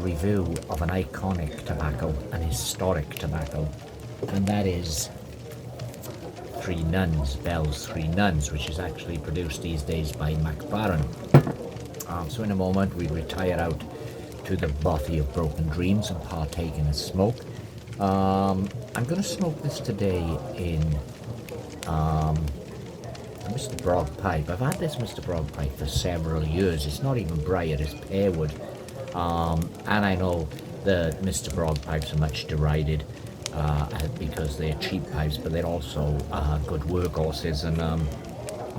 review of an iconic tobacco, an historic tobacco, and that is Three Nuns, Bell's Three Nuns, which is actually produced these days by McBaron. So in a moment we retire out to the bothy of broken dreams and partake in a smoke. I'm going to smoke this today in a Mr. Brog pipe. I've had this Mr. Brog pipe for several years. It's not even Briar, it's pearwood. And I know the Mr. Brog pipes are much derided because they're cheap pipes, but they're also good workhorses, and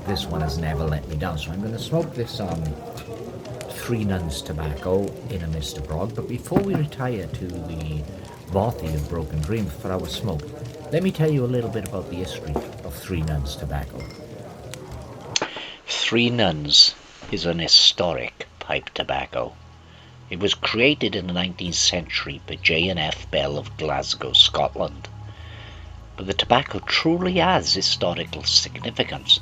this one has never let me down. So I'm going to smoke this Three Nuns tobacco in a Mr. Brog. But before we retire to the bothy of broken dreams for our smoke, let me tell you a little bit about the history of Three Nuns tobacco. Three Nuns is an historic pipe tobacco. It was created in the 19th century by J&F Bell of Glasgow, Scotland. But the tobacco truly has historical significance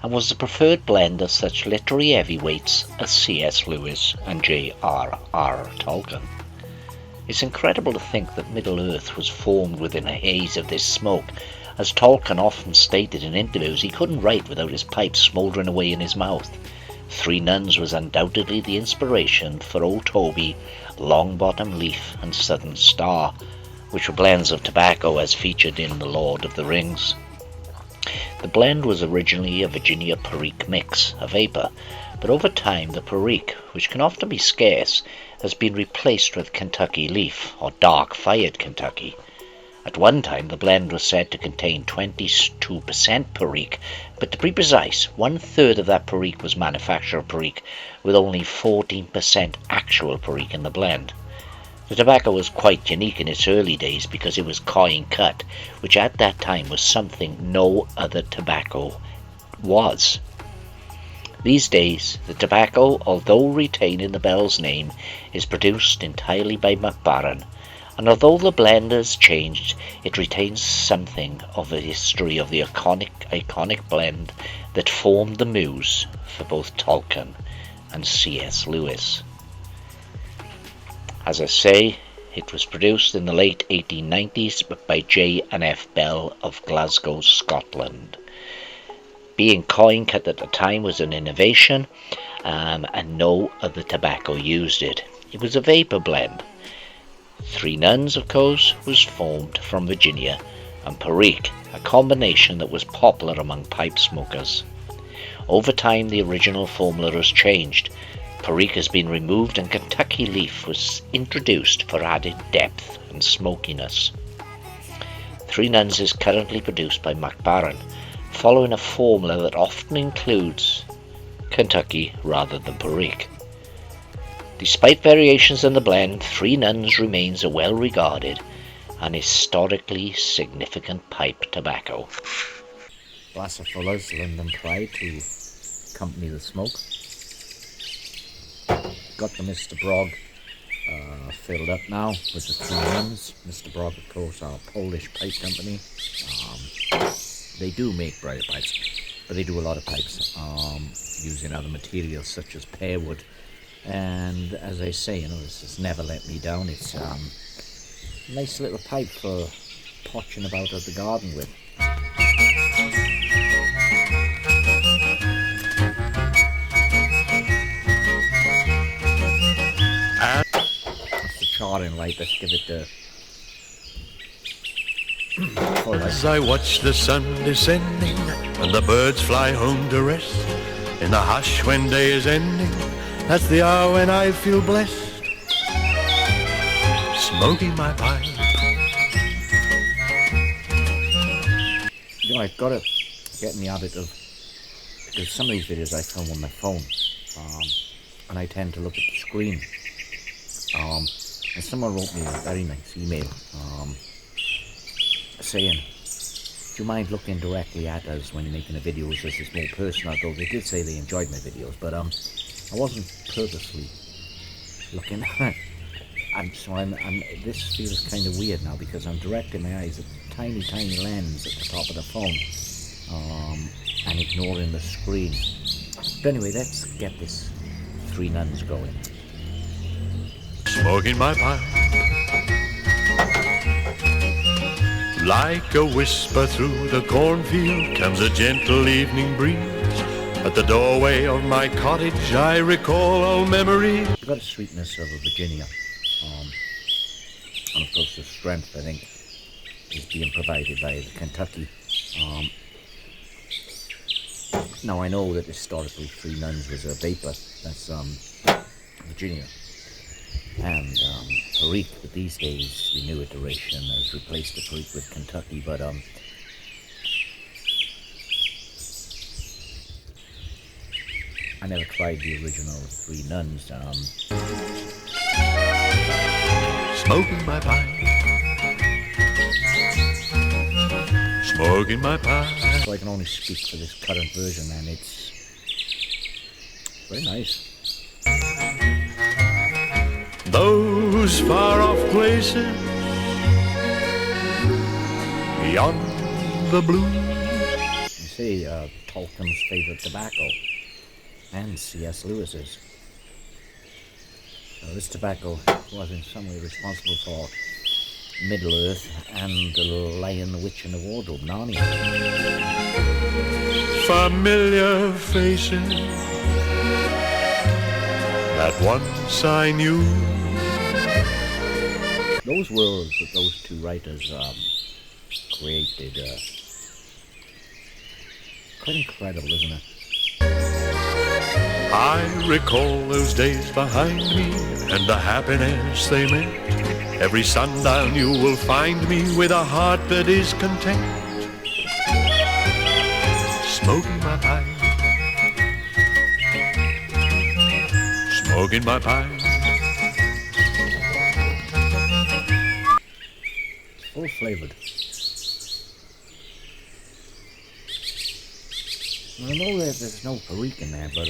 and was the preferred blend of such literary heavyweights as C.S. Lewis and J.R.R. Tolkien. It's incredible to think that Middle-earth was formed within a haze of this smoke. As Tolkien often stated in interviews, he couldn't write without his pipe smouldering away in his mouth. Three Nuns was undoubtedly the inspiration for Old Toby, Longbottom Leaf and Southern Star, which were blends of tobacco as featured in The Lord of the Rings. The blend was originally a Virginia Perique mix, a vapor, but over time the Perique, which can often be scarce, has been replaced with Kentucky Leaf, or dark-fired Kentucky. At one time the blend was said to contain 22% Perique, but to be precise, 1/3 of that Perique was manufactured Perique, with only 14% actual Perique in the blend. The tobacco was quite unique in its early days because it was coin cut, which at that time was something no other tobacco was. These days, the tobacco, although retaining the Bell's name, is produced entirely by McBaron, and although the blend has changed, it retains something of the history of the iconic blend that formed the muse for both Tolkien and C.S. Lewis. As I say, it was produced in the late 1890s by J&F Bell of Glasgow, Scotland. Being coin cut at the time was an innovation, and no other tobacco used it. It was a vapor blend. Three Nuns, of course, was formed from Virginia, and Perique, a combination that was popular among pipe smokers. Over time, the original formula has changed. Perique has been removed and Kentucky Leaf was introduced for added depth and smokiness. Three Nuns is currently produced by McBaron, following a formula that often includes Kentucky rather than Perique. Despite variations in the blend, Three Nuns remains a well-regarded and historically significant pipe tobacco. Glass of Fuller's London Pride to accompany the smoke. Got the Mr. Brog filled up now with the Three Nuns. Mr. Brog, of course, are a Polish pipe company. They do make briar pipes, but they do a lot of pipes using other materials such as pearwood. And as I say, this has never let me down. It's a nice little pipe for potching about at the garden with. That's the charring light. Let's give it the full light. As I watch the sun descending and the birds fly home to rest, in the hush when day is ending, that's the hour when I feel blessed, smoking my pipe. I've got to get in the habit of, because some of these videos I film on my phone, and I tend to look at the screen. And someone wrote me a very nice email saying, do you mind looking directly at us when you're making the videos? This is more personal, though they did say they enjoyed my videos, but I wasn't purposely looking at it. This feels kind of weird now because I'm directing my eyes at the tiny lens at the top of the phone and ignoring the screen. But anyway, let's get this Three Nuns going. smoking my pipe. Like a whisper through the cornfield comes a gentle evening breeze. At the doorway of my cottage I recall old memories. You've got a sweetness of a Virginia, and of course the strength, I think, is being provided by the Kentucky. Now I know that historically Three Nuns was a vapor, that's Virginia, and Perique, but these days the new iteration has replaced the Perique with Kentucky, but I never tried the original Three Nuns. Smoking my pipe. Smoking my pipe. So I can only speak for this current version, and it's very nice. Those far off places beyond the blue. You see, Tolkien's favorite tobacco, and C.S. Lewis's. So this tobacco was in some way responsible for Middle-earth and the Lion, the Witch and the Wardrobe, Narnia. Familiar faces that once I knew. Those worlds that those two writers created, quite incredible, isn't it? I recall those days behind me and the happiness they meant. Every sundown you will find me with a heart that is content. Smoking my pipe. Smoking my pipe. Full flavored. I know that there's no Perique in there, but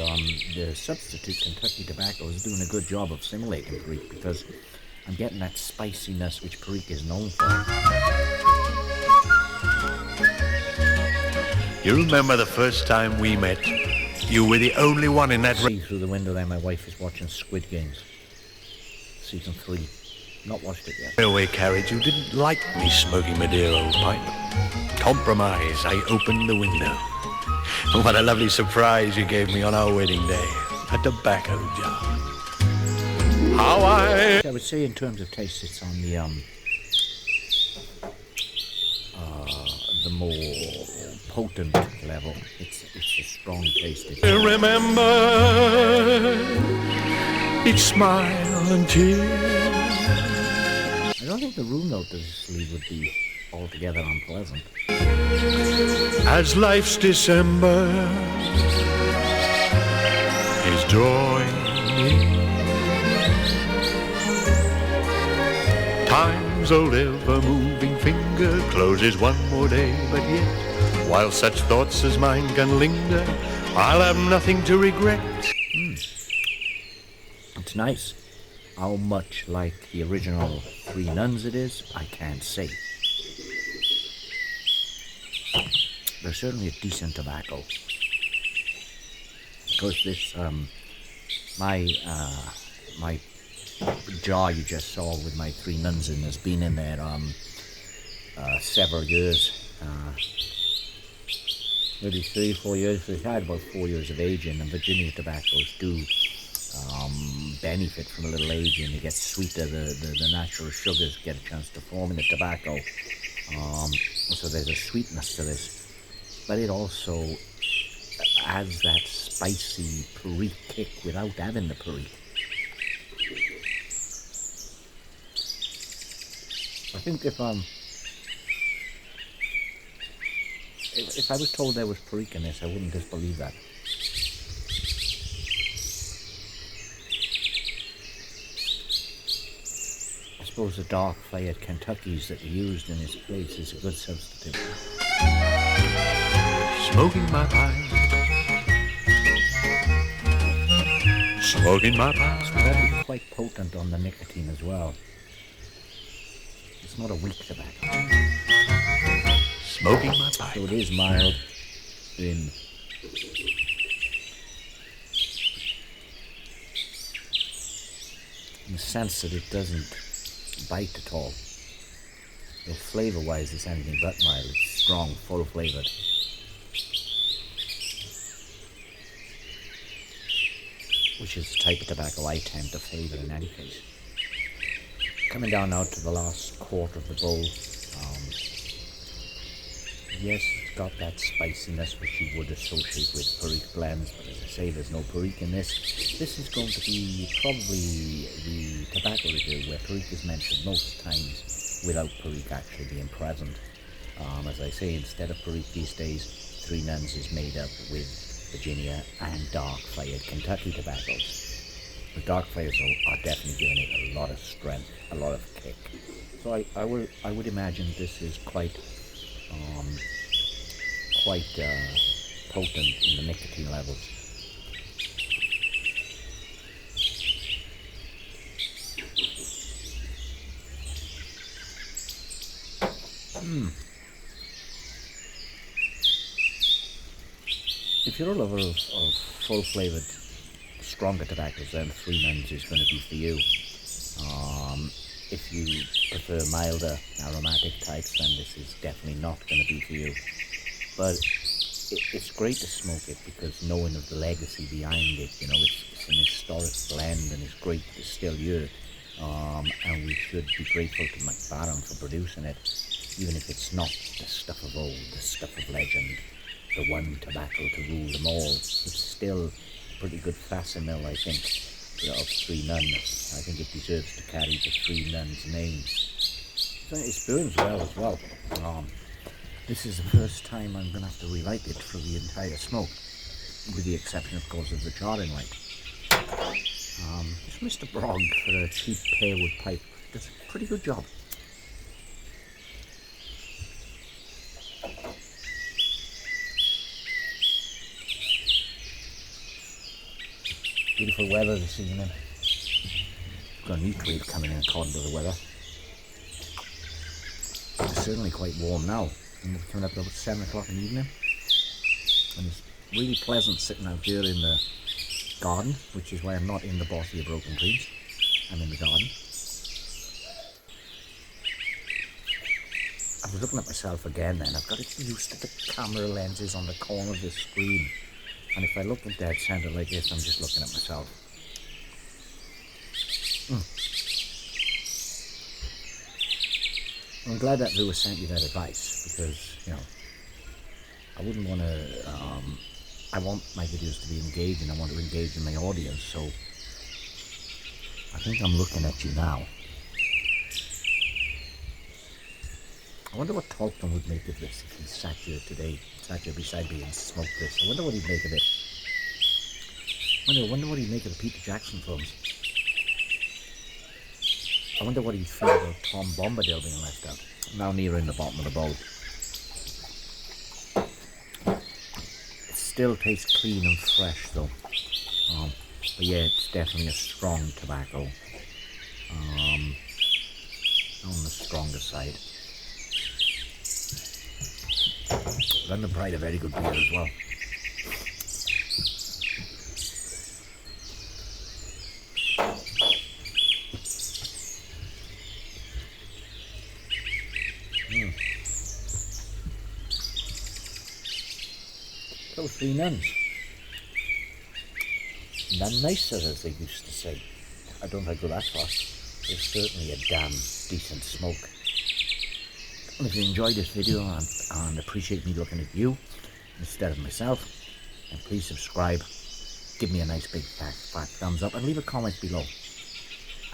the substitute Kentucky tobacco is doing a good job of simulating Perique, because I'm getting that spiciness which Perique is known for. You remember the first time we met? You were the only one in that See through the window there, my wife is watching Squid Games. Season 3. Not watched it yet. railway carriage. You didn't like me smoking my dear old pipe. Compromise, I opened the window. What a lovely surprise you gave me on our wedding day. A tobacco jar. How I would say in terms of taste, it's on the more potent level. It's a strong taste. remember each smile and tear. I don't think the room note of this lead would be altogether unpleasant. As life's December is drawing near, time's old ever-moving finger closes one more day, but yet, while such thoughts as mine can linger, I'll have nothing to regret. It's nice. How much like the original Three Nuns it is, I can't say. There's certainly a decent tobacco. Because this, my jar you just saw with my Three Nuns in has been in there several years. Maybe 3-4 years. We've had about 4 years of aging, and Virginia tobaccos do benefit from a little aging. It gets sweeter, the natural sugars get a chance to form in the tobacco. So there's a sweetness to this. But it also adds that spicy Perique kick without having the Perique. I think if I was told there was Perique in this, I wouldn't disbelieve that. I suppose the dark fired Kentuckys that he used in his place is a good substitute. Smoking my pipe. Smoking my pipe. It's very quite potent on the nicotine as well. It's not a weak tobacco. Smoking my pipe. So it is mild in the the sense that it doesn't bite at all. You know, flavour-wise, it's anything but mild. It's strong, full-flavoured. Which is the type of tobacco I tend to favour in any case. Coming down now to the last quarter of the bowl. Yes, it's got that spiciness which you would associate with Perique blends, but as I say, there's no Perique in this. This is going to be probably the tobacco review where Perique is mentioned most times without Perique actually being present. As I say, instead of Perique these days, Three Nuns is made up with Virginia and dark-fired Kentucky tobaccos. The dark-fires are definitely giving it a lot of strength, a lot of kick. So I would imagine this is quite potent in the nicotine levels. If you're a lover of full-flavoured, stronger tobaccos, then Three Nuns is going to be for you. If you prefer milder, aromatic types, then this is definitely not going to be for you. But it's great to smoke it because knowing of the legacy behind it, you know, it's an historic blend and it's great to still use it. And we should be grateful to McBaron for producing it, even if it's not the stuff of old, the stuff of legend, the one tobacco to rule them all. It's still a pretty good facsimile, I think, of Three Nuns. I think it deserves to carry the Three Nuns name. So it burns well as well. This is the first time I'm going to have to relight it for the entire smoke, with the exception, of course, of the charring light. This Mr. Brogg, for a cheap pearwood pipe, does a pretty good job. Beautiful weather this evening. Got a heat wave coming in according to the weather. It's certainly quite warm now. And we're coming up about 7 o'clock in the evening. And it's really pleasant sitting out here in the garden, which is why I'm not in the bossy of Broken Dreams. I'm in the garden. I was looking at myself again then. I've got to get used to the camera lenses on the corner of the screen. And if I look at dead center like this, I'm just looking at myself. I'm glad that viewer sent you that advice because, you know, I wouldn't want to, I want my videos to be engaging. I want to engage in my audience, so I think I'm looking at you now. I wonder what Tolkien would make of this if he sat here today, sat here beside me and smoked this. I wonder what he'd make of it. I wonder what he'd make of the Peter Jackson films. I wonder what he'd feel about Tom Bombadil being left out. Now nearer in the bottom of the bowl. It still tastes clean and fresh though. But yeah, it's definitely a strong tobacco. On the stronger side. London Pride a very good beer as well. Those Three Nuns. None nicer, as they used to say. I don't think I go that far. It's certainly a damn decent smoke. And if you enjoyed this video and appreciate me looking at you instead of myself, then please subscribe, give me a nice big fat thumbs up and leave a comment below.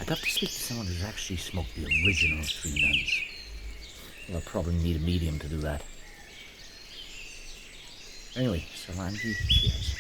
I'd love to speak to someone who's actually smoked the original Three Nuns. I'll probably need a medium to do that. Anyway, Salanji, cheers.